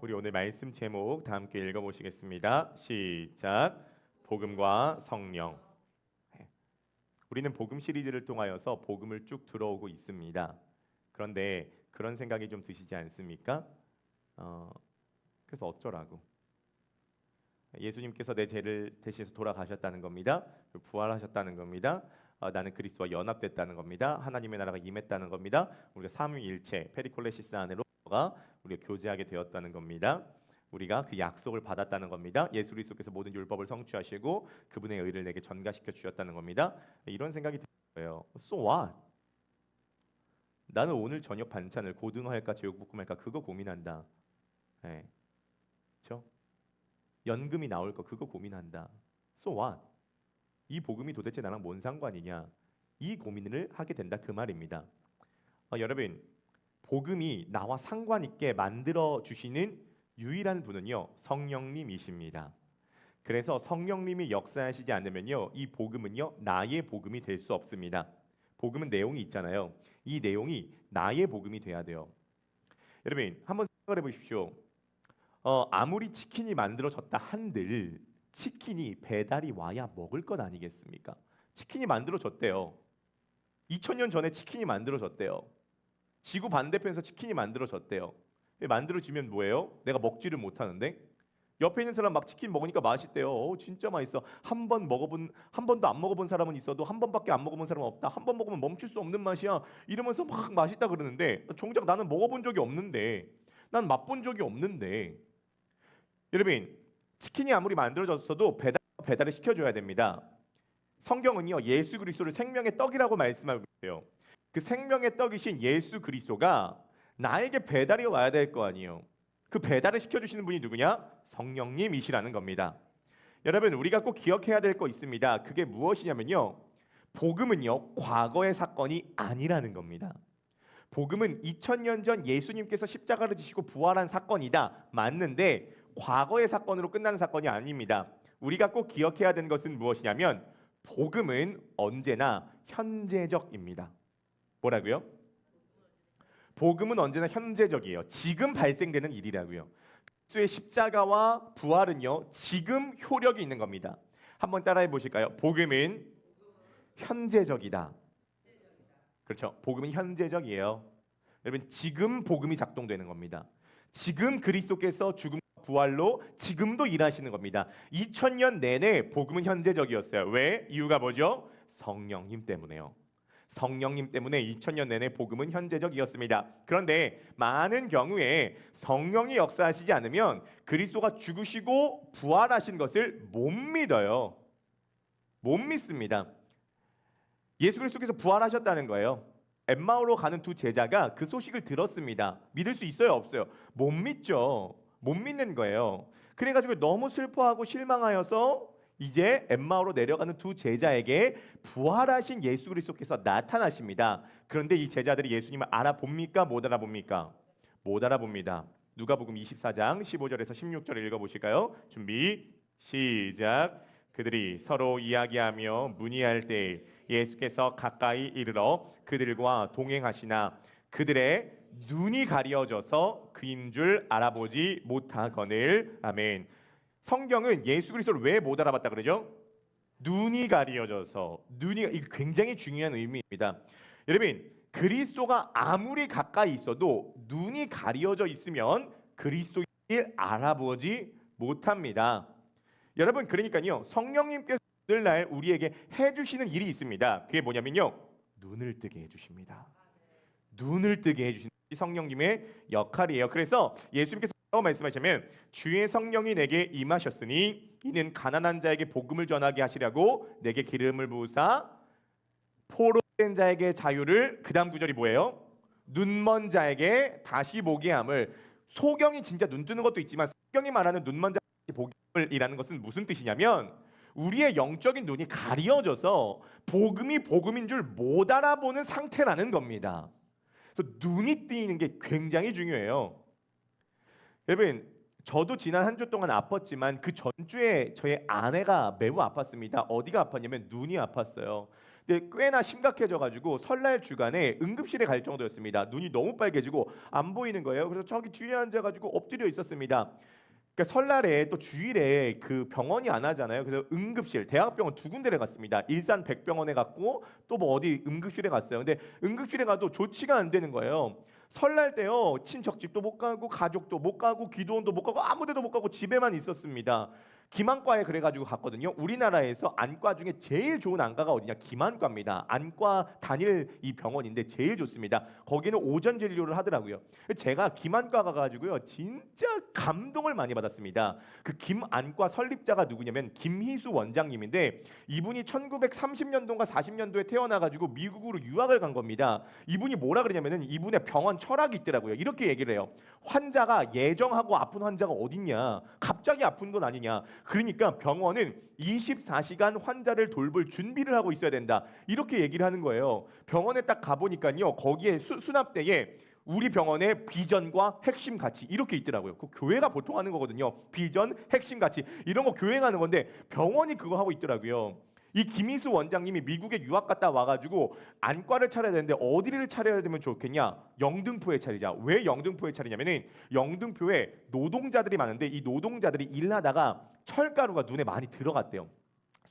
우리 오늘 말씀 제목 다 함께 읽어보시겠습니다. 시작. 복음과 성령. 우리는 복음 시리즈를 통하여서 복음을 쭉 들어오고 있습니다. 그런데 그런 생각이 좀 드시지 않습니까? 그래서 어쩌라고? 예수님께서 내 죄를 대신해서 돌아가셨다는 겁니다. 부활하셨다는 겁니다. 나는 그리스도와 연합됐다는 겁니다. 하나님의 나라가 임했다는 겁니다. 우리가 삼위일체 페리콜레시스 안으로 우리가 교제하게 되었다는 겁니다. 우리가 그 약속을 받았다는 겁니다. 예수 그리스도께서 모든 율법을 성취하시고 그분의 의를 내게 전가시켜 주셨다는 겁니다. 이런 생각이 들어요. So what? 나는 오늘 저녁 반찬을 고등어 할까 제육볶음 할까 그거 고민한다. 네. 그렇죠? 연금이 나올 거 그거 고민한다. So what? 이 복음이 도대체 나랑 뭔 상관이냐? 이 고민을 하게 된다 그 말입니다. 여러분, 복음이 나와 상관 있게 만들어 주시는 유일한 분은요 성령님이십니다. 그래서 성령님이 역사하시지 않으면요 이 복음은요 나의 복음이 될 수 없습니다. 복음은 내용이 있잖아요. 이 내용이 나의 복음이 돼야 돼요. 여러분 한번 생각해 보십시오. 아무리 치킨이 만들어졌다 한들 치킨이 배달이 와야 먹을 것 아니겠습니까? 치킨이 만들어졌대요. 2000년 전에 치킨이 만들어졌대요. 지구 반대편에서 치킨이 만들어졌대요. 만들어지면 뭐예요? 내가 먹지를 못하는데 옆에 있는 사람 막 치킨 먹으니까 맛있대요. 진짜 맛있어. 한 번도 안 먹어본 사람은 있어도 한 번밖에 안 먹어본 사람은 없다. 한 번 먹으면 멈출 수 없는 맛이야. 이러면서 막 맛있다 그러는데 정작 나는 먹어본 적이 없는데, 난 맛본 적이 없는데. 여러분 치킨이 아무리 만들어졌어도 배달을 시켜줘야 됩니다. 성경은요 예수 그리스도를 생명의 떡이라고 말씀하고 있어요. 그 생명의 떡이신 예수 그리스도가 나에게 배달이 와야 될 거 아니에요. 그 배달을 시켜주시는 분이 누구냐? 성령님이시라는 겁니다. 여러분 우리가 꼭 기억해야 될 거 있습니다. 그게 무엇이냐면요 복음은요 과거의 사건이 아니라는 겁니다. 복음은 2000년 전 예수님께서 십자가를 지시고 부활한 사건이다. 맞는데 과거의 사건으로 끝나는 사건이 아닙니다. 우리가 꼭 기억해야 되는 것은 무엇이냐면 복음은 언제나 현재적입니다. 뭐라고요? 복음은 언제나 현재적이에요. 지금 발생되는 일이라고요. 그리스도의 십자가와 부활은요 지금 효력이 있는 겁니다. 한번 따라해 보실까요? 복음은 현재적이다. 그렇죠. 복음은 현재적이에요. 여러분 지금 복음이 작동되는 겁니다. 지금 그리스도께서 죽음과 부활로 지금도 일하시는 겁니다. 2000년 내내 복음은 현재적이었어요. 왜? 이유가 뭐죠? 성령님 때문에요. 성령님 때문에 2000년 내내 복음은 현재적이었습니다. 그런데 많은 경우에 성령이 역사하시지 않으면 그리스도가 죽으시고 부활하신 것을 못 믿어요. 못 믿습니다. 예수 그리스도께서 부활하셨다는 거예요. 엠마오로 가는 두 제자가 그 소식을 들었습니다. 믿을 수 있어요? 없어요? 못 믿죠. 못 믿는 거예요. 그래가지고 너무 슬퍼하고 실망하여서 이제 엠마오로 내려가는 두 제자에게 부활하신 예수 그리스도께서 나타나십니다. 그런데 이 제자들이 예수님을 알아봅니까? 못 알아봅니까? 못 알아봅니다. 누가복음 24장 15절에서 16절 읽어보실까요? 준비 시작. 그들이 서로 이야기하며 문의할 때 예수께서 가까이 이르러 그들과 동행하시나 그들의 눈이 가려져서 그인 줄 알아보지 못하거늘. 아멘. 성경은 예수 그리스도를 왜 못 알아봤다 그러죠? 눈이 가려져서. 이게 굉장히 중요한 의미입니다. 여러분 그리스도가 아무리 가까이 있어도 눈이 가려져 있으면 그리스도를 알아보지 못합니다. 여러분 그러니까요 성령님께서 오늘날 우리에게 해주시는 일이 있습니다. 그게 뭐냐면요 눈을 뜨게 해주십니다. 눈을 뜨게 해주시는 성령님의 역할이에요. 그래서 예수님께서 말씀하시면 주의 성령이 내게 임하셨으니 이는 가난한 자에게 복음을 전하게 하시려고 내게 기름을 부으사 포로된 자에게 자유를, 그 다음 구절이 뭐예요? 눈먼 자에게 다시 보게 함을. 소경이 진짜 눈 뜨는 것도 있지만 성경이 말하는 눈먼 자에게 보게 함을이라는 것은 무슨 뜻이냐면 우리의 영적인 눈이 가려져서 복음이 복음인 줄 못 알아보는 상태라는 겁니다. 그래서 눈이 뜨이는 게 굉장히 중요해요. 여러분 저도 지난 한 주 동안 아팠지만 그 전주에 저의 아내가 매우 아팠습니다. 어디가 아팠냐면 눈이 아팠어요. 근데 꽤나 심각해져가지고 설날 주간에 응급실에 갈 정도였습니다. 눈이 너무 빨개지고 안 보이는 거예요. 그래서 저기 뒤에 앉아가지고 엎드려 있었습니다. 그러니까 설날에 또 주일에 그 병원이 안 하잖아요. 그래서 응급실, 대학병원 두 군데를 갔습니다. 일산 백병원에 갔고 또 뭐 어디 응급실에 갔어요. 근데 응급실에 가도 조치가 안 되는 거예요. 설날 때요, 친척 집도 못 가고 가족도 못 가고 기도원도 못 가고 아무데도 못 가고 집에만 있었습니다. 기만과에 그래가지고 갔거든요. 우리나라에서 안과 중에 제일 좋은 안과가 어디냐? 기만과입니다. 안과 단일 이 병원인데 제일 좋습니다. 거기는 오전 진료를 하더라고요. 제가 기만과 가가지고요, 진짜 감동을 많이 받았습니다. 그 김안과 설립자가 누구냐면 김희수 원장님인데, 이분이 1930년도인가 40년도에 태어나가지고 미국으로 유학을 간 겁니다. 이분이 뭐라 그러냐면은 이분의 병원 철학이 있더라고요. 이렇게 얘기를 해요. 환자가 예정하고 아픈 환자가 어딨냐? 갑자기 아픈 건 아니냐? 그러니까 병원은 24시간 환자를 돌볼 준비를 하고 있어야 된다. 이렇게 얘기를 하는 거예요. 병원에 딱 가보니까요, 거기에 수납대에 우리 병원의 비전과 핵심 가치 이렇게 있더라고요. 그 교회가 보통 하는 거거든요. 비전, 핵심 가치 이런 거 교회가 하는 건데 병원이 그거 하고 있더라고요. 이 김희수 원장님이 미국에 유학 갔다 와가지고 안과를 차려야 되는데 어디를 차려야 되면 좋겠냐? 영등포에 차리자. 왜 영등포에 차리냐면은 영등포에 노동자들이 많은데 이 노동자들이 일하다가 철가루가 눈에 많이 들어갔대요.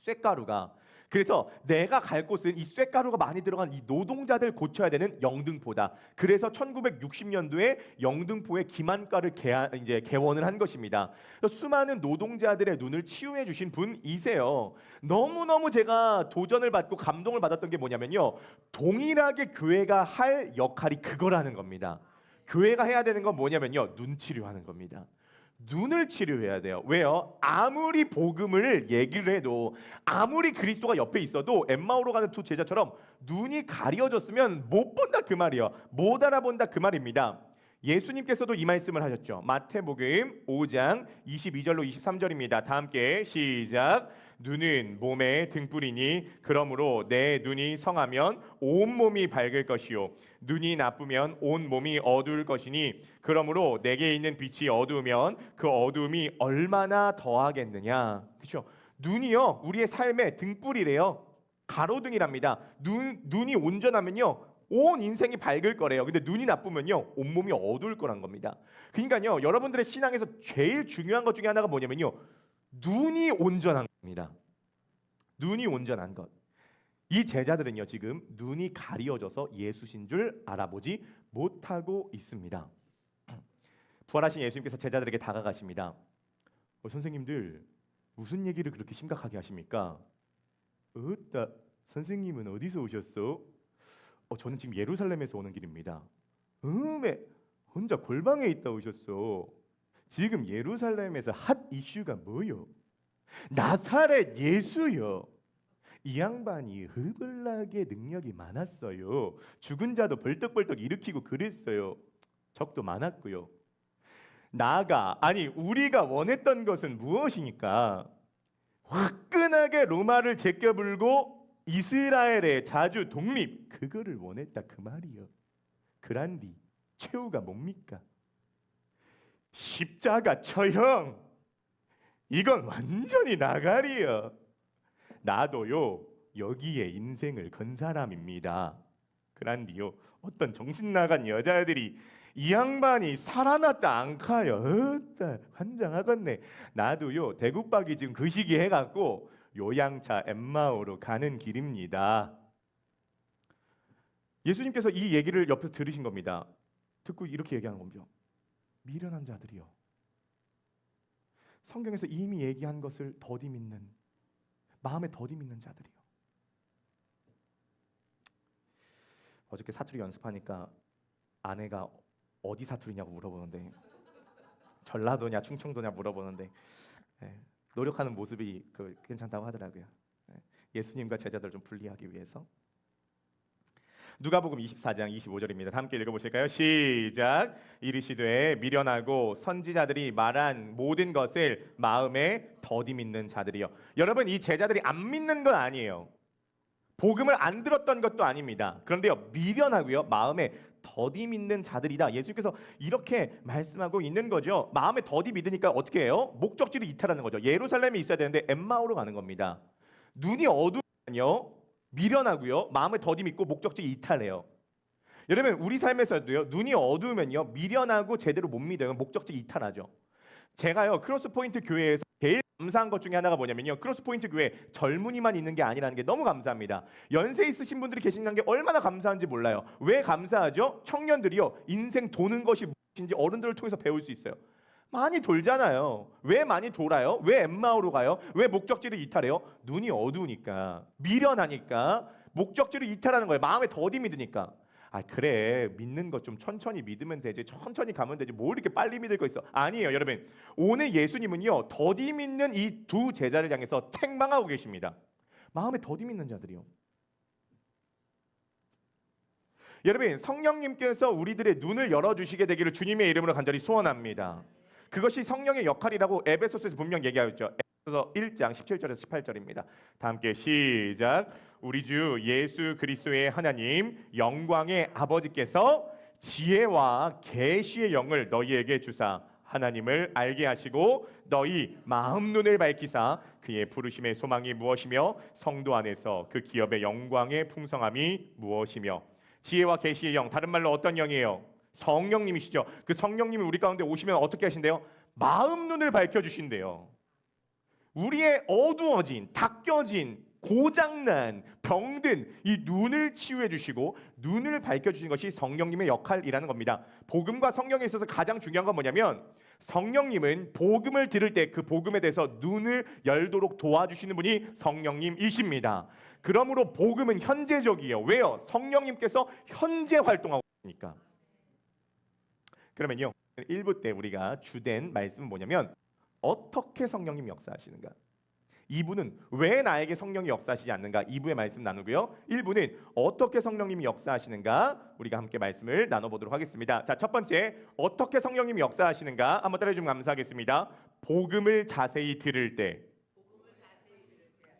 쇳가루가. 그래서 내가 갈 곳은 이 쇳가루가 많이 들어간 이 노동자들 고쳐야 되는 영등포다. 그래서 1960년도에 영등포에 김안과를 개원을 한 것입니다. 수많은 노동자들의 눈을 치유해 주신 분이세요. 너무너무 제가 도전을 받고 감동을 받았던 게 뭐냐면요, 동일하게 교회가 할 역할이 그거라는 겁니다. 교회가 해야 되는 건 뭐냐면요, 눈 치료하는 겁니다. 눈을 치료해야 돼요. 왜요? 아무리 복음을 얘기를 해도, 아무리 그리스도가 옆에 있어도 엠마오로 가는 두 제자처럼 눈이 가려졌으면 못 본다 그 말이에요. 못 알아본다 그 말입니다. 예수님께서도 이 말씀을 하셨죠. 마태복음 5장 22절로 23절입니다. 다 함께 시작. 눈은 몸의 등불이니 그러므로 내 눈이 성하면 온 몸이 밝을 것이요 눈이 나쁘면 온 몸이 어두울 것이니 그러므로 내게 있는 빛이 어두우면 그 어두움이 얼마나 더하겠느냐. 그렇죠? 눈이요, 우리의 삶의 등불이래요. 가로등이랍니다. 눈이 온전하면요, 온 인생이 밝을 거래요. 근데 눈이 나쁘면요, 온몸이 어두울 거란 겁니다. 그러니까요, 여러분들의 신앙에서 제일 중요한 것 중에 하나가 뭐냐면요, 눈이 온전한 겁니다. 눈이 온전한 것. 이 제자들은요, 지금 눈이 가리워져서 예수신 줄 알아보지 못하고 있습니다. 부활하신 예수님께서 제자들에게 다가가십니다. 선생님들, 무슨 얘기를 그렇게 심각하게 하십니까? 선생님은 어디서 오셨어? 저는 지금 예루살렘에서 오는 길입니다. 왜 혼자 골방에 있다 오셨어? 지금 예루살렘에서 핫 이슈가 뭐요? 나사렛 예수요. 이 양반이 허블나게 능력이 많았어요. 죽은 자도 벌떡벌떡 일으키고 그랬어요. 적도 많았고요. 우리가 원했던 것은 무엇이니까? 화끈하게 로마를 제껴불고 이스라엘의 자주 독립, 그거를 원했다 그 말이요. 그란디 최후가 뭡니까? 십자가 처형. 이건 완전히 나가리요. 나도요, 여기에 인생을 건 사람입니다. 그란디요, 어떤 정신 나간 여자들이 이 양반이 살아났다 안 가요. 환장하겠네. 나도요, 대국박이 지금 그 시기 해갖고 요양차 엠마오로 가는 길입니다. 예수님께서 이 얘기를 옆에서 들으신 겁니다. 듣고 이렇게 얘기하는 겁니다. 미련한 자들이요. 성경에서 이미 얘기한 것을 더디 믿는, 마음에 더디 믿는 자들이요. 어저께 사투리 연습하니까 아내가 어디 사투리냐고 물어보는데, 전라도냐 충청도냐 물어보는데, 노력하는 모습이 괜찮다고 하더라고요. 예수님과 제자들 좀 분리하기 위해서. 누가복음 24장 25절입니다. 함께 읽어보실까요? 시작. 이르시되 미련하고 선지자들이 말한 모든 것을 마음에 더디 믿는 자들이요. 여러분, 이 제자들이 안 믿는 건 아니에요. 복음을 안 들었던 것도 아닙니다. 그런데요, 미련하고요, 마음에 더디 믿는 자들이다. 예수님께서 이렇게 말씀하고 있는 거죠. 마음에 더디 믿으니까 어떻게 해요? 목적지를 이탈하는 거죠. 예루살렘에 있어야 되는데 엠마오로 가는 겁니다. 눈이 어두우면요, 미련하고요. 마음을 더디 믿고 목적지 이탈해요. 여러분 우리 삶에서도요. 눈이 어두우면요. 미련하고 제대로 못 믿어요. 목적지 이탈하죠. 제가요. 크로스포인트 교회에서 제일 감사한 것 중에 하나가 뭐냐면요. 크로스포인트 교회 젊은이만 있는 게 아니라는 게 너무 감사합니다. 연세 있으신 분들이 계신다는 게 얼마나 감사한지 몰라요. 왜 감사하죠? 청년들이요. 인생 도는 것이 무엇인지 어른들을 통해서 배울 수 있어요. 많이 돌잖아요. 왜 많이 돌아요? 왜 엠마오로 가요? 왜 목적지를 이탈해요? 눈이 어두우니까, 미련하니까, 목적지를 이탈하는 거예요. 마음에 더디 믿으니까. 아 그래 믿는 것 좀 천천히 믿으면 되지, 천천히 가면 되지, 뭘 이렇게 빨리 믿을 거 있어. 아니에요 여러분. 오늘 예수님은요 더디 믿는 이 두 제자를 향해서 책망하고 계십니다. 마음에 더디 믿는 자들이요. 여러분 성령님께서 우리들의 눈을 열어주시게 되기를 주님의 이름으로 간절히 소원합니다. 그것이 성령의 역할이라고 에베소서에서 분명 얘기하였죠. 에베소서 1장 17절에서 18절입니다. 다 함께 시작. 우리 주 예수 그리스도의 하나님 영광의 아버지께서 지혜와 계시의 영을 너희에게 주사 하나님을 알게 하시고 너희 마음 눈을 밝히사 그의 부르심의 소망이 무엇이며 성도 안에서 그 기업의 영광의 풍성함이 무엇이며. 지혜와 계시의 영, 다른 말로 어떤 영이에요? 성령님이시죠. 그 성령님이 우리 가운데 오시면 어떻게 하신대요? 마음 눈을 밝혀주신대요. 우리의 어두워진, 닦여진, 고장난, 병든 이 눈을 치유해 주시고 눈을 밝혀주신 것이 성령님의 역할이라는 겁니다. 복음과 성령에 있어서 가장 중요한 건 뭐냐면 성령님은 복음을 들을 때 그 복음에 대해서 눈을 열도록 도와주시는 분이 성령님이십니다. 그러므로 복음은 현재적이에요. 왜요? 성령님께서 현재 활동하고 있으니까. 그러면요 1부 때 우리가 주된 말씀은 뭐냐면 어떻게 성령님이 역사하시는가. 2부는 왜 나에게 성령이 역사하시지 않는가. 2부의 말씀 나누고요. 1부는 어떻게 성령님이 역사하시는가 우리가 함께 말씀을 나눠보도록 하겠습니다. 자, 첫 번째 어떻게 성령님이 역사하시는가 한번 따라해 주면 감사하겠습니다. 복음을 자세히 들을 때.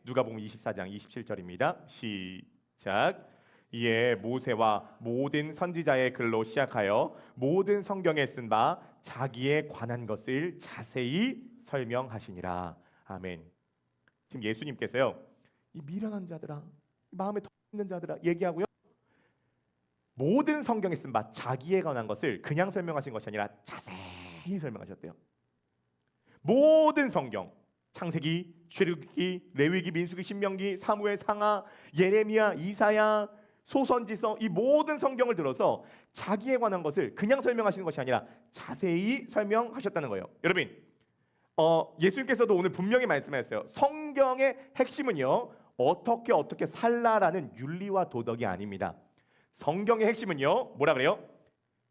누가복음 24장 27절입니다. 시작. 이에 모세와 모든 선지자의 글로 시작하여 모든 성경에 쓴 바 자기에 관한 것을 자세히 설명하시니라. 아멘. 지금 예수님께서요 이 미련한 자들아, 마음에 더 있는 자들아 얘기하고요 모든 성경에 쓴 바 자기에 관한 것을 그냥 설명하신 것이 아니라 자세히 설명하셨대요. 모든 성경, 창세기, 출애굽기, 레위기, 민수기, 신명기, 사무엘, 상하, 예레미야, 이사야, 소선지서 이 모든 성경을 들어서 자기에 관한 것을 그냥 설명하시는 것이 아니라 자세히 설명하셨다는 거예요. 여러분 예수님께서도 오늘 분명히 말씀하셨어요. 성경의 핵심은요 어떻게 살라라는 윤리와 도덕이 아닙니다. 성경의 핵심은요 뭐라 그래요?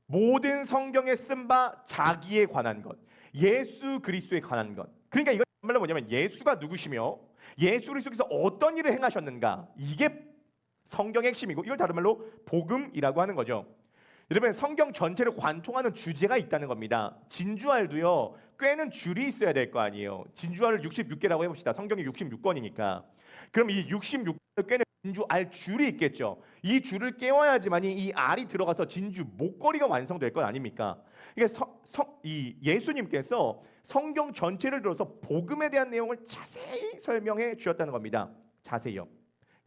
모든 성경에 쓴 바 자기에 관한 것, 예수 그리스도에 관한 것. 그러니까 이건 말로 뭐냐면 예수가 누구시며 예수 그리스도께서 어떤 일을 행하셨는가, 이게 성경의 핵심이고 이걸 다른 말로 복음이라고 하는 거죠. 여러분 성경 전체를 관통하는 주제가 있다는 겁니다. 진주알도요 꿰는 줄이 있어야 될 거 아니에요. 진주알을 66개라고 해봅시다. 성경이 66권이니까 그럼 이 66개를 꿰는 진주알 줄이 있겠죠. 이 줄을 깨워야지만이 이 알이 들어가서 진주 목걸이가 완성될 것 아닙니까? 이게 이 예수님께서 성경 전체를 들어서 복음에 대한 내용을 자세히 설명해 주셨다는 겁니다. 자세히요.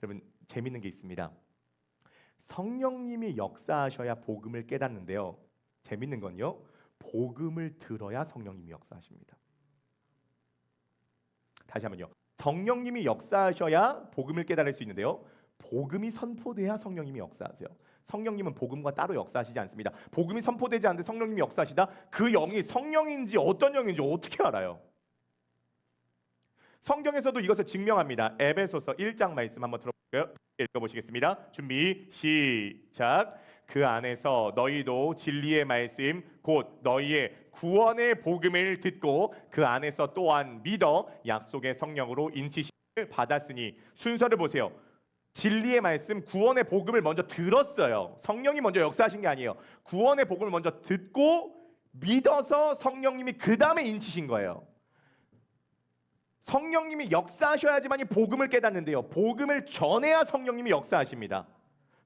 여러분 재밌는 게 있습니다. 성령님이 역사하셔야 복음을 깨닫는데요. 재밌는 건요. 복음을 들어야 성령님이 역사하십니다. 다시 한번요. 성령님이 역사하셔야 복음을 깨달을 수 있는데요. 복음이 선포돼야 성령님이 역사하세요. 성령님은 복음과 따로 역사하시지 않습니다. 복음이 선포되지 않는데 성령님이 역사하시다? 그 영이 성령인지 어떤 영인지 어떻게 알아요? 성경에서도 이것을 증명합니다. 에베소서 1장 말씀 한번 들어볼까요? 읽어보시겠습니다. 준비 시작. 그 안에서 너희도 진리의 말씀 곧 너희의 구원의 복음을 듣고 그 안에서 또한 믿어 약속의 성령으로 인치심을 받았으니. 순서를 보세요. 진리의 말씀, 구원의 복음을 먼저 들었어요. 성령이 먼저 역사하신 게 아니에요. 구원의 복음을 먼저 듣고 믿어서 성령님이 그 다음에 인치신 거예요. 성령님이 역사하셔야지만이 복음을 깨닫는데요. 복음을 전해야 성령님이 역사하십니다.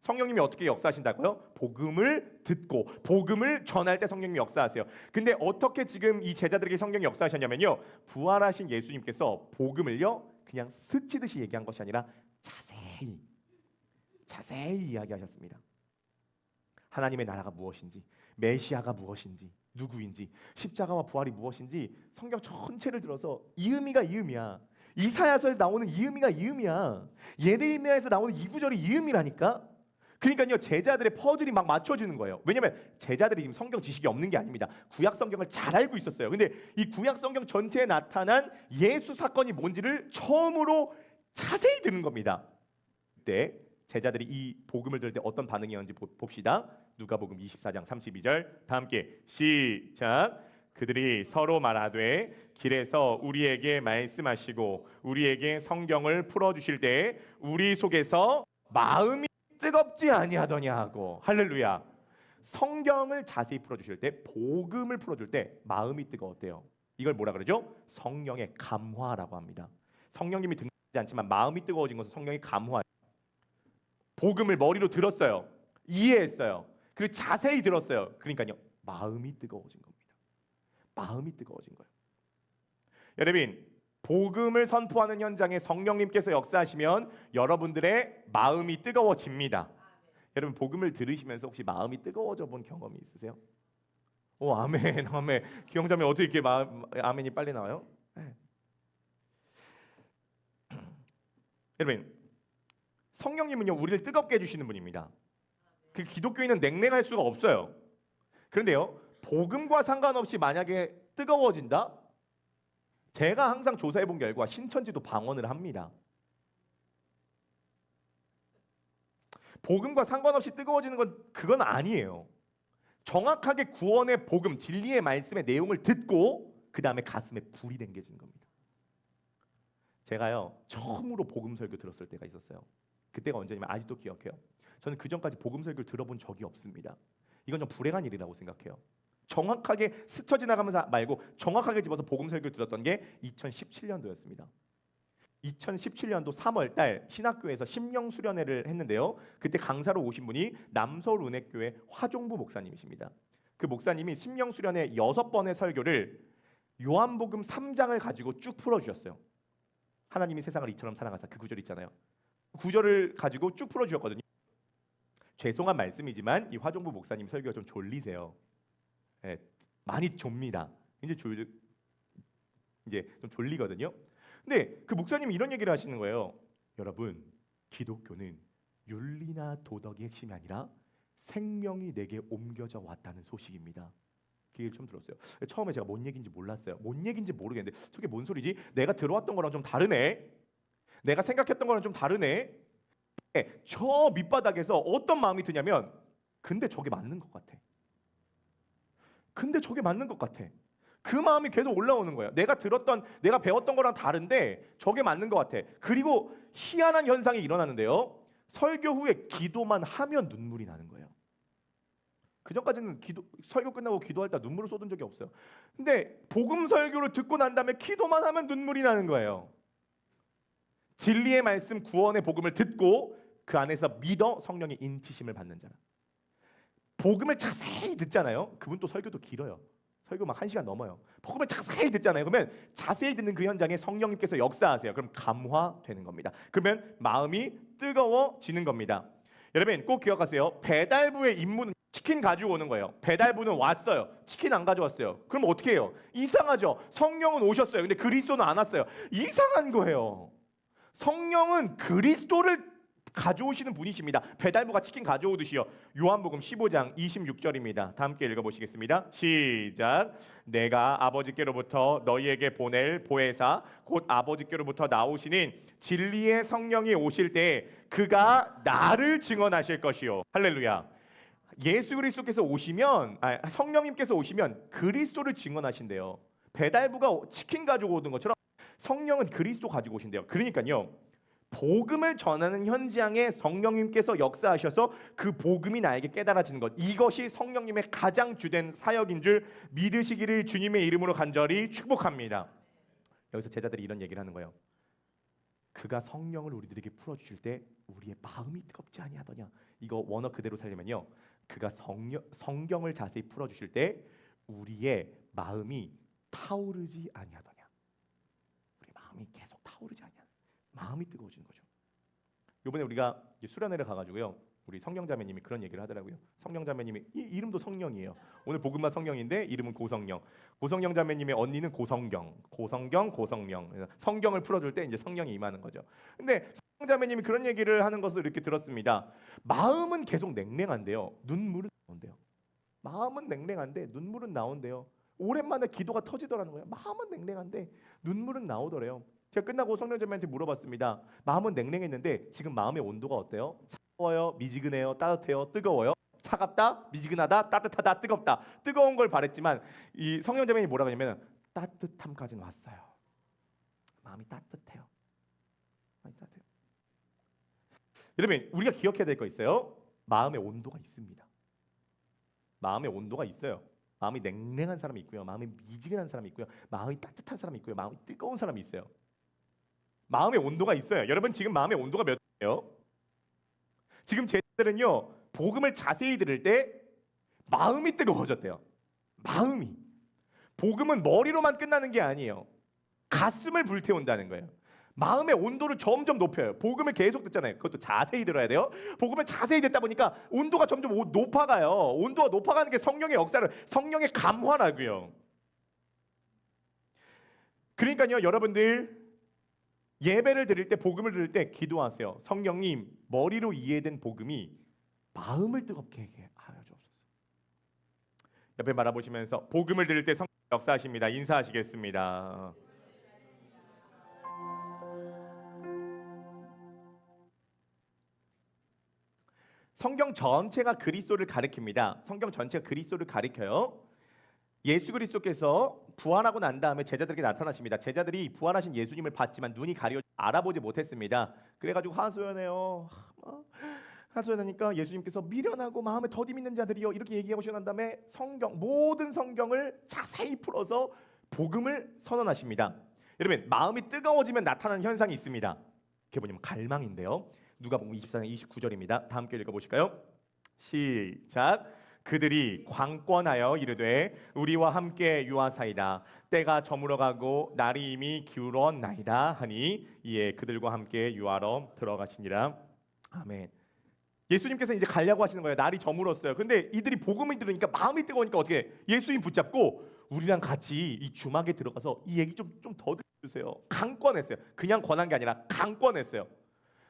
성령님이 어떻게 역사하신다고요? 복음을 듣고 복음을 전할 때 성령님이 역사하세요. 근데 어떻게 지금 이 제자들에게 성령이 역사하셨냐면요. 부활하신 예수님께서 복음을요 그냥 스치듯이 얘기한 것이 아니라 자세히 자세히 이야기하셨습니다. 하나님의 나라가 무엇인지, 메시아가 무엇인지, 누구인지, 십자가와 부활이 무엇인지 성경 전체를 들어서 이음이가 이음이야. 이사야서에서 나오는 이음이가 이음이야. 예레미야에서 나오는 이 구절이 이음이라니까. 그러니까요, 제자들의 퍼즐이 막 맞춰지는 거예요. 왜냐하면 제자들이 지금 성경 지식이 없는 게 아닙니다. 구약 성경을 잘 알고 있었어요. 근데 이 구약 성경 전체에 나타난 예수 사건이 뭔지를 처음으로 자세히 듣는 겁니다. 그때 제자들이 이 복음을 들을 때 어떤 반응이었는지 봅시다. 누가복음 24장 32절 다 함께 시작. 그들이 서로 말하되 길에서 우리에게 말씀하시고 우리에게 성경을 풀어주실 때 우리 속에서 마음이 뜨겁지 아니하더냐 하고. 할렐루야. 성경을 자세히 풀어주실 때, 복음을 풀어줄 때 마음이 뜨거웠대요. 이걸 뭐라 그러죠? 성령의 감화라고 합니다. 성령님이 등장하지 않지만 마음이 뜨거워진 것은 성령의 감화. 복음을 머리로 들었어요. 이해했어요. 그리고 자세히 들었어요. 그러니까요, 마음이 뜨거워진 겁니다. 마음이 뜨거워진 거예요. 여러분, 복음을 선포하는 현장에 성령님께서 역사하시면 여러분들의 마음이 뜨거워집니다. 여러분, 복음을 들으시면서 혹시 마음이 뜨거워져 본 경험이 있으세요? 오, 아멘, 아멘. 기영자매 어떻게 이렇게 아멘이 빨리 나와요? 네. 여러분, 성령님은요, 우리를 뜨겁게 해주시는 분입니다. 그 기독교인은 냉랭할 수가 없어요. 그런데요, 복음과 상관없이 만약에 뜨거워진다? 제가 항상 조사해 본 결과 신천지도 방언을 합니다. 복음과 상관없이 뜨거워지는 건 그건 아니에요. 정확하게 구원의 복음, 진리의 말씀의 내용을 듣고 그 다음에 가슴에 불이 댕겨지는 겁니다. 제가요, 처음으로 복음 설교 들었을 때가 있었어요. 그때가 언제냐면 아직도 기억해요. 저는 그 전까지 복음 설교를 들어본 적이 없습니다. 이건 좀 불행한 일이라고 생각해요. 정확하게 스쳐 지나가면서 말고 정확하게 집어서 복음 설교를 들었던 게 2017년도였습니다. 2017년도 3월 달 신학교에서 심령 수련회를 했는데요. 그때 강사로 오신 분이 남서울은혜교회 화종부 목사님이십니다. 그 목사님이 심령 수련회 6번의 설교를 요한복음 3장을 가지고 쭉 풀어주셨어요. 하나님이 세상을 이처럼 사랑하사, 그 구절 있잖아요. 구절을 가지고 쭉 풀어주셨거든요. 죄송한 말씀이지만 이 화종부 목사님 설교가 좀 졸리세요. 네, 많이 좁니다. 이제 좀 졸리거든요. 근데 그 목사님이 이런 얘기를 하시는 거예요. 여러분, 기독교는 윤리나 도덕이 핵심이 아니라 생명이 내게 옮겨져 왔다는 소식입니다. 그 얘기를 처음 들었어요. 처음에 제가 뭔 얘기인지 몰랐어요. 뭔 얘기인지 모르겠는데 저게 뭔 소리지? 내가 들어왔던 거랑 좀 다르네. 내가 생각했던 거랑 좀 다르네. 저 밑바닥에서 어떤 마음이 드냐면, 근데 저게 맞는 것 같아. 근데 저게 맞는 것 같아. 그 마음이 계속 올라오는 거예요. 내가 배웠던 거랑 다른데 저게 맞는 것 같아. 그리고 희한한 현상이 일어나는데요. 설교 후에 기도만 하면 눈물이 나는 거예요. 그전까지는 설교 끝나고 기도할 때 눈물을 쏟은 적이 없어요. 근데 복음 설교를 듣고 난 다음에 기도만 하면 눈물이 나는 거예요. 진리의 말씀, 구원의 복음을 듣고 그 안에서 믿어 성령의 인치심을 받는 자라. 복음을 자세히 듣잖아요. 그분 또 설교도 길어요. 설교 막 1시간 넘어요. 복음을 자세히 듣잖아요. 그러면 자세히 듣는 그 현장에 성령님께서 역사하세요. 그럼 감화되는 겁니다. 그러면 마음이 뜨거워지는 겁니다. 여러분 꼭 기억하세요. 배달부의 임무는 치킨 가지고 오는 거예요. 배달부는 왔어요. 치킨 안 가져왔어요. 그럼 어떻게 해요? 이상하죠. 성령은 오셨어요. 근데 그리스도는 안 왔어요. 이상한 거예요. 성령은 그리스도를 가져오시는 분이십니다. 배달부가 치킨 가져오듯이요. 요한복음 15장 26절입니다. 다 함께 읽어보시겠습니다. 시작. 내가 아버지께로부터 너희에게 보낼 보혜사 곧 아버지께로부터 나오시는 진리의 성령이 오실 때 그가 나를 증언하실 것이요. 할렐루야. 예수 그리스도께서 오시면, 성령님께서 오시면 그리스도를 증언하신대요. 배달부가 치킨 가지고 오는 것처럼 성령은 그리스도 가지고 오신대요. 그러니까요, 복음을 전하는 현장에 성령님께서 역사하셔서 그 복음이 나에게 깨달아지는 것, 이것이 성령님의 가장 주된 사역인 줄 믿으시기를 주님의 이름으로 간절히 축복합니다. 여기서 제자들이 이런 얘기를 하는 거예요. 그가 성령을 우리들에게 풀어주실 때 우리의 마음이 뜨겁지 아니하더냐. 이거 원어 그대로 살리면요, 그가 성경을 자세히 풀어주실 때 우리의 마음이 타오르지 아니하더냐. 우리 마음이 계속 타오르지 아니하더냐. 마음이 뜨거워지는 거죠. 이번에 우리가 수련회를 가가지고요, 우리 성령자매님이 그런 얘기를 하더라고요. 성령자매님이 이름도 성령이에요. 오늘 복음만 성령인데 이름은 고성령. 고성령 자매님의 언니는 고성경, 고성령. 그래서 성경을 풀어줄 때 이제 성령이 임하는 거죠. 근데 성령자매님이 그런 얘기를 하는 것을 이렇게 들었습니다. 마음은 계속 냉랭한데요, 눈물은 나온대요. 마음은 냉랭한데 눈물은 나온대요. 오랜만에 기도가 터지더라는 거예요. 마음은 냉랭한데 눈물은 나오더래요. 제가 끝나고 성령자매한테 물어봤습니다. 마음은 냉랭했는데 지금 마음의 온도가 어때요? 차가워요? 미지근해요? 따뜻해요? 뜨거워요? 차갑다? 미지근하다? 따뜻하다? 뜨겁다? 뜨거운 걸 바랬지만 이 성령자매님이 뭐라고 하냐면 따뜻함까지는 왔어요. 마음이 따뜻해요. 마음이 따뜻해요. 여러분, 우리가 기억해야 될 거 있어요. 마음의 온도가 있습니다. 마음의 온도가 있어요. 마음이 냉랭한 사람이 있고요, 마음이 미지근한 사람이 있고요, 마음이 따뜻한 사람이 있고요, 마음이 뜨거운 사람이 있어요. 마음의 온도가 있어요. 여러분, 지금 마음의 온도가 몇이에요? 지금 제자들은요, 복음을 자세히 들을 때 마음이 뜨거워졌대요. 마음이. 복음은 머리로만 끝나는 게 아니에요. 가슴을 불태운다는 거예요. 마음의 온도를 점점 높여요. 복음을 계속 듣잖아요. 그것도 자세히 들어야 돼요. 복음을 자세히 듣다 보니까 온도가 점점 높아가요. 온도가 높아가는 게 성령의 역사를, 성령의 감화라고요. 그러니까요, 여러분들 예배를 드릴 때, 복음을 들을 때 기도하세요. 성령님, 머리로 이해된 복음이 마음을 뜨겁게 하여 주옵소서. 옆에 바라보시면서 복음을 들을 때 성령 역사하십니다. 인사하시겠습니다. 성경 전체가 그리스도를 가리킵니다. 성경 전체가 그리스도를 가리켜요. 예수 그리스도께서 부활하고 난 다음에 제자들에게 나타나십니다. 제자들이 부활하신 예수님을 봤지만 눈이 가려 알아보지 못했습니다. 그래가지고 하소연해요. 하소연하니까 예수님께서 미련하고 마음에 더디 있는 자들이요, 이렇게 얘기하고 난 다음에 모든 성경을 자세히 풀어서 복음을 선언하십니다. 여러분, 마음이 뜨거워지면 나타나는 현상이 있습니다. 그게 뭐냐면 갈망인데요. 누가복음 24장 29절입니다. 다 함께 읽어보실까요? 시작. 그들이 광권하여 이르되 우리와 함께 유하사이다. 때가 저물어가고 날이 이미 기울었나이다 하니 이에 그들과 함께 유하러 들어가시니라. 아멘. 예수님께서 이제 가려고 하시는 거예요. 날이 저물었어요. 근데 이들이 복음을 들으니까 마음이 뜨거우니까 어떻게 예수님 붙잡고 우리랑 같이 이 주막에 들어가서 이 얘기 좀 더 들려주세요. 강권했어요. 그냥 권한 게 아니라 강권했어요.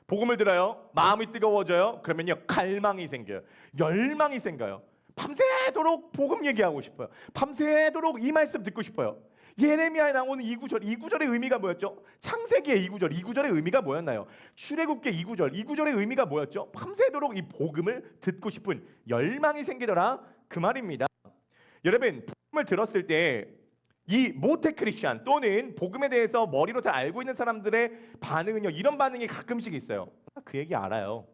복음을 들어요. 마음이 뜨거워져요. 그러면요, 갈망이 생겨요. 열망이 생겨요. 밤새도록 복음 얘기하고 싶어요. 밤새도록 이 말씀 듣고 싶어요. 예레미야에 나오는 이 구절의 의미가 뭐였죠? 창세기의 이 구절의 의미가 뭐였나요? 출애굽기 이 구절의 의미가 뭐였죠? 밤새도록 이 복음을 듣고 싶은 열망이 생기더라, 그 말입니다. 여러분, 복음을 들었을 때 이 모태 크리스찬 또는 복음에 대해서 머리로 잘 알고 있는 사람들의 반응은요, 이런 반응이 가끔씩 있어요. 그 얘기 알아요.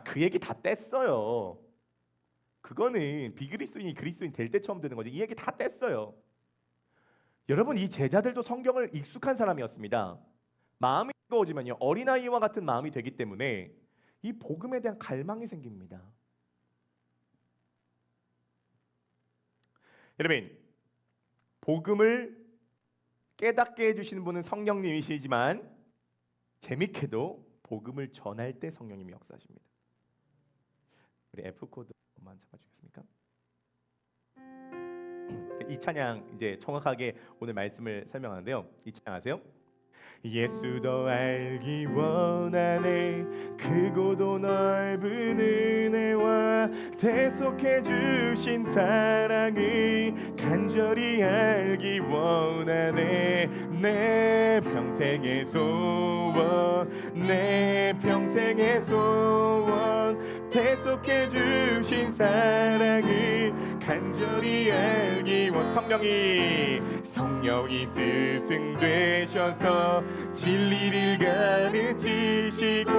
그 얘기 다 뗐어요. 그거는 비그리스도인이 그리스도인 될 때 처음 듣는 거지. 이 얘기 다 뗐어요. 여러분, 이 제자들도 성경을 익숙한 사람이었습니다. 마음이 뜨거워지면요, 어린아이와 같은 마음이 되기 때문에 이 복음에 대한 갈망이 생깁니다. 여러분, 복음을 깨닫게 해주시는 분은 성령님이시지만 재밌게도 복음을 전할 때 성령님이 역사하십니다. 우리 F 코드 한번 잡아주겠습니까? 이 찬양 이제 정확하게 오늘 말씀을 설명하는데요. 이 찬양 아세요? 예수도 알기 원하네, 크고도 넓은 은혜와 대속해 주신 사랑을 간절히 알기 원하네. 내 평생의 소원, 내 평생의 소원, 대속해 주신 사랑을 간절히 알기 원. 성령이 스승되셔서 진리를 가르치시고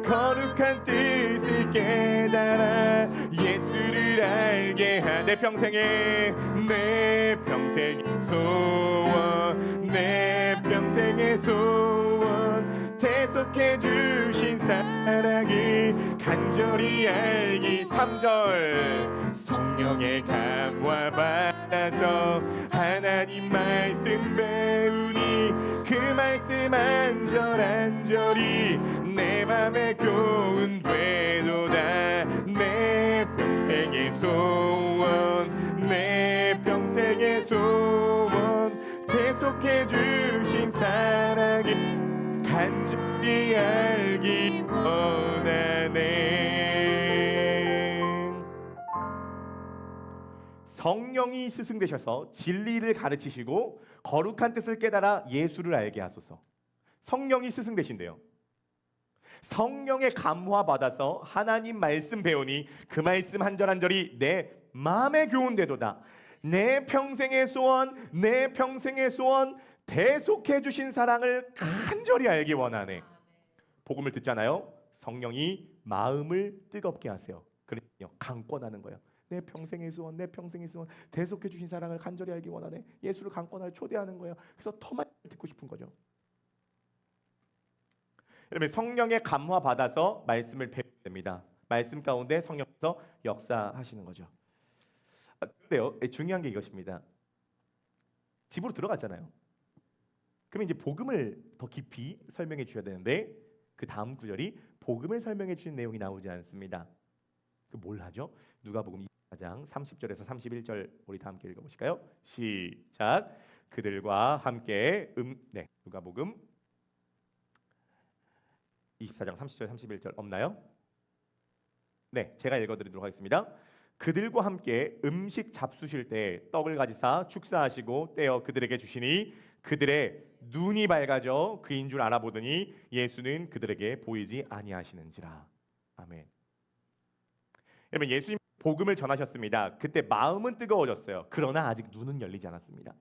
거룩한 뜻을 깨달아 예수를 알게 한 내 평생의 소원, 내 평생의 소원, 대속해 주신 사랑을 간절히 알기. 3절. 성령의 감화 받아서 하나님 말씀 배우니 그 말씀 한절한절이 내 맘 평생의 소원 대속해 주신 사랑을 간절히 알기 원하네. 성령이 스승되셔서 진리를 가르치시고 거룩한 뜻을 깨달아 예수를 알게 하소서. 성령이 스승되신대요. 성령의 감화 받아서 하나님 말씀 배우니 그 말씀 한 절 한 절이 내 마음에 교훈되도다. 내 평생의 소원, 내 평생의 소원 대속해 주신 사랑을 간절히 알기 원하네. 복음을 듣잖아요. 성령이 마음을 뜨겁게 하세요. 그러니까 강권하는 거예요. 내 평생의 소원, 내 평생의 소원 대속해 주신 사랑을 간절히 알기 원하네. 예수를 강권하여 초대하는 거예요. 그래서 더 많이 듣고 싶은 거죠. 여러분, 성령의 감화 받아서 말씀을 배우게 됩니다. 말씀 가운데 성령께서 역사하시는 거죠. 근데요, 중요한 게 이것입니다. 집으로 들어갔잖아요. 그러면 이제 복음을 더 깊이 설명해 주셔야 되는데 그 다음 구절이 복음을 설명해 주는 내용이 나오지 않습니다. 그 뭘 하죠? 누가복음 24장 30절에서 31절 우리 다 함께 읽어보실까요? 시작. 그들과 함께 누가복음 24장 30절 31절 없나요? 네, 제가 읽어드리도록 하겠습니다. 그들과 함께 음식 잡수실 때 떡을 가지사 축사하시고 떼어 그들에게 주시니 그들의 눈이 밝아져 그인 줄 알아보더니 예수는 그들에게 보이지 아니하시는지라. 아멘. 여러분, 예수님 복음을 전하셨습니다. 그때 마음은 뜨거워졌어요. 그러나 아직 눈은 열리지 않았습니다.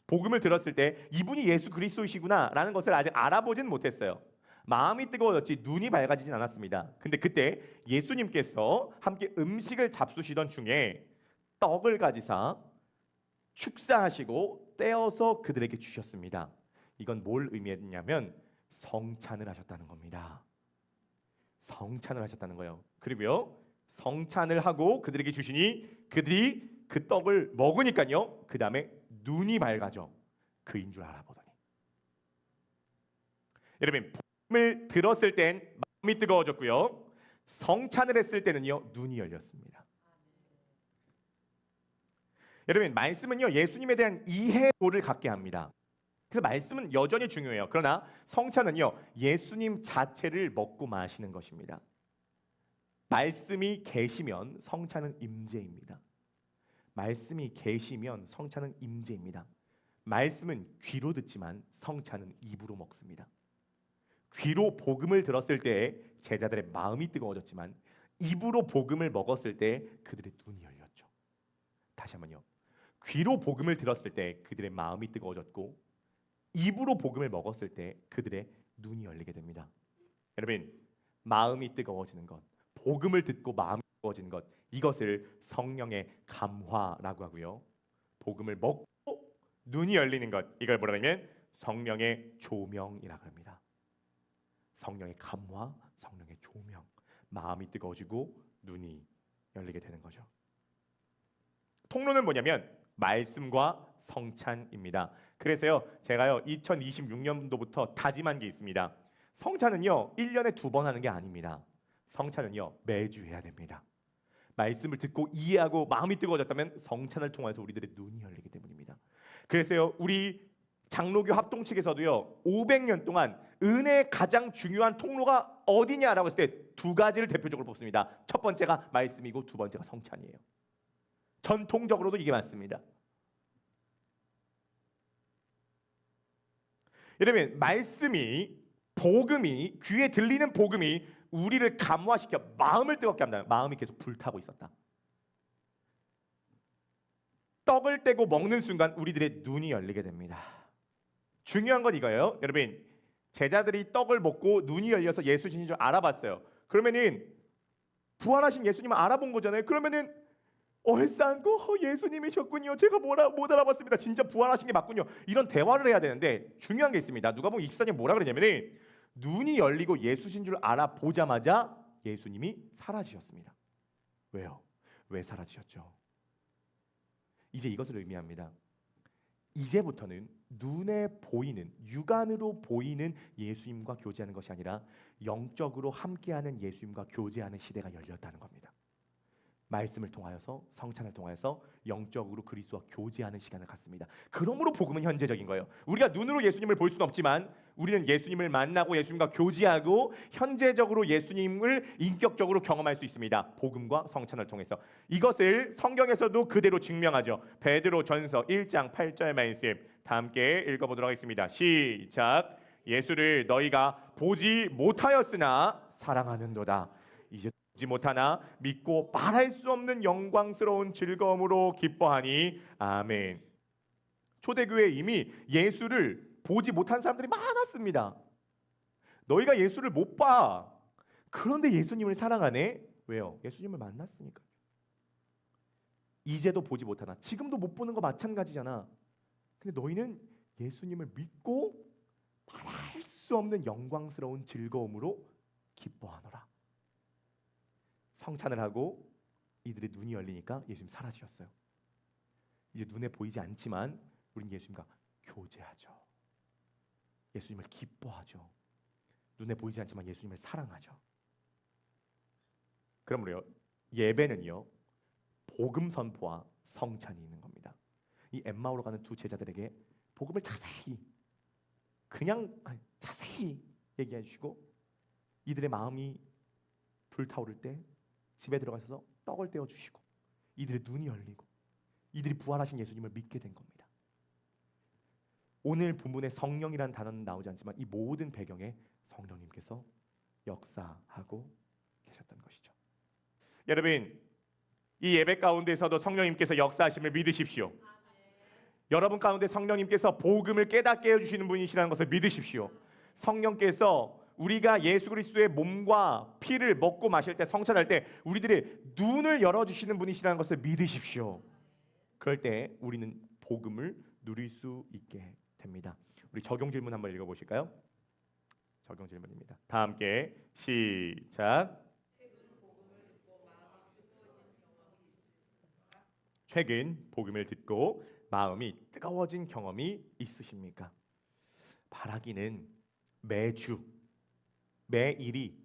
복음을 들었을 때 이분이 예수 그리스도이시구나라는 것을 아직 알아보진 못했어요. 마음이 뜨거워졌지 눈이 밝아지진 않았습니다. 근데 그때 예수님께서 함께 음식을 잡수시던 중에 떡을 가지사 축사하시고 떼어서 그들에게 주셨습니다. 이건 뭘 의미했냐면 성찬을 하셨다는 겁니다. 성찬을 하셨다는 거예요. 그리고요, 성찬을 하고 그들에게 주시니 그들이 그 떡을 먹으니까요, 그 다음에 눈이 밝아져 그인 줄 알아보더니. 여러분, 복음을 들었을 땐 마음이 뜨거워졌고요, 성찬을 했을 때는요, 눈이 열렸습니다. 여러분, 말씀은요, 예수님에 대한 이해도를 갖게 합니다. 그래서 말씀은 여전히 중요해요. 그러나 성찬은요, 예수님 자체를 먹고 마시는 것입니다. 말씀이 계시면 성찬은 임재입니다. 말씀이 계시면 성찬은 임재입니다. 말씀은 귀로 듣지만 성찬은 입으로 먹습니다. 귀로 복음을 들었을 때 제자들의 마음이 뜨거워졌지만 입으로 복음을 먹었을 때 그들의 눈이 열렸죠. 다시 한번요. 귀로 복음을 들었을 때 그들의 마음이 뜨거워졌고 입으로 복음을 먹었을 때 그들의 눈이 열리게 됩니다. 여러분, 마음이 뜨거워지는 것, 복음을 듣고 마음이 뜨거워지는 것, 이것을 성령의 감화라고 하고요. 복음을 먹고 눈이 열리는 것, 이걸 뭐라 하면 성령의 조명이라고 합니다. 성령의 감화, 성령의 조명, 마음이 뜨거워지고 눈이 열리게 되는 거죠. 통로는 뭐냐면 말씀과 성찬입니다. 그래서요, 제가요 2026년도부터 다짐한 게 있습니다. 성찬은요 1년에 2번 하는 게 아닙니다. 성찬은요 매주 해야 됩니다. 말씀을 듣고 이해하고 마음이 뜨거워졌다면 성찬을 통해서 우리들의 눈이 열리기 때문입니다. 그래서요, 우리 장로교 합동 측에서도요 500년 동안 은혜의 가장 중요한 통로가 어디냐라고 했을 때 2가지를 대표적으로 뽑습니다. 첫 번째가 말씀이고 두 번째가 성찬이에요. 전통적으로도 이게 맞습니다. 여러분, 말씀이, 복음이, 귀에 들리는 복음이 우리를 감화시켜 마음을 뜨겁게 합니다. 마음이 계속 불타고 있었다. 떡을 떼고 먹는 순간 우리들의 눈이 열리게 됩니다. 중요한 건 이거예요. 여러분, 제자들이 떡을 먹고 눈이 열려서 예수님인 줄 알아봤어요. 그러면은 부활하신 예수님을 알아본 거잖아요. 그러면은 얼싸안고 예수님이셨군요. 제가 못 알아봤습니다. 진짜 부활하신 게 맞군요. 이런 대화를 해야 되는데 중요한 게 있습니다. 누가복음 24장 뭐라 그러냐면은 눈이 열리고 예수신 줄 알아보자마자 예수님이 사라지셨습니다. 왜요? 왜 사라지셨죠? 이제 이것을 의미합니다. 이제부터는 눈에 보이는, 육안으로 보이는 예수님과 교제하는 것이 아니라 영적으로 함께하는 예수님과 교제하는 시대가 열렸다는 겁니다. 말씀을 통하여서 성찬을 통하여서 영적으로 그리스도와 교제하는 시간을 갖습니다. 그러므로 복음은 현재적인 거예요. 우리가 눈으로 예수님을 볼 수는 없지만 우리는 예수님을 만나고 예수님과 교제하고 현재적으로 예수님을 인격적으로 경험할 수 있습니다. 복음과 성찬을 통해서. 이것을 성경에서도 그대로 증명하죠. 베드로전서 1장 8절 말씀 다 함께 읽어보도록 하겠습니다. 시작. 예수를 너희가 보지 못하였으나 사랑하는도다. 이제 보지 못하나 믿고 말할 수 없는 영광스러운 즐거움으로 기뻐하니 아멘. 초대교회에 이미 예수를 보지 못한 사람들이 많았습니다. 너희가 예수를 못 봐. 그런데 예수님을 사랑하네. 왜요? 예수님을 만났으니까. 이제도 보지 못하나. 지금도 못 보는 거 마찬가지잖아. 근데 너희는 예수님을 믿고 말할 수 없는 영광스러운 즐거움으로 기뻐하노라. 성찬을 하고 이들의 눈이 열리니까 예수님 사라지셨어요. 이제 눈에 보이지 않지만 우린 예수님과 교제하죠. 예수님을 기뻐하죠. 눈에 보이지 않지만 예수님을 사랑하죠. 그러므로요, 예배는요 복음 선포와 성찬이 있는 겁니다. 이 엠마오로 가는 두 제자들에게 복음을 자세히 얘기해 주시고 이들의 마음이 불타오를 때 집에 들어가셔서 떡을 떼어 주시고 이들의 눈이 열리고 이들이 부활하신 예수님을 믿게 된 겁니다. 오늘 본문에 성령이라는 단어는 나오지 않지만 이 모든 배경에 성령님께서 역사하고 계셨던 것이죠. 여러분, 이 예배 가운데서도 성령님께서 역사하심을 믿으십시오. 여러분 가운데 성령님께서 복음을 깨닫게 해주시는 분이시라는 것을 믿으십시오. 성령께서 우리가 예수 그리스도의 몸과 피를 먹고 마실 때, 성찬할 때 우리들의 눈을 열어주시는 분이시라는 것을 믿으십시오. 그럴 때 우리는 복음을 누릴 수 있게 됩니다. 우리 적용 질문 한번 읽어보실까요? 적용 질문입니다. 다 함께 시작. 최근 복음을 듣고 마음이 뜨거워진 경험이 있으십니까? 바라기는 매주 매일이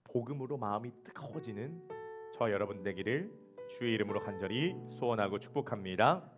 복음으로 마음이 뜨거워지는 저 여러분 되기를 주의 이름으로 간절히 소원하고 축복합니다.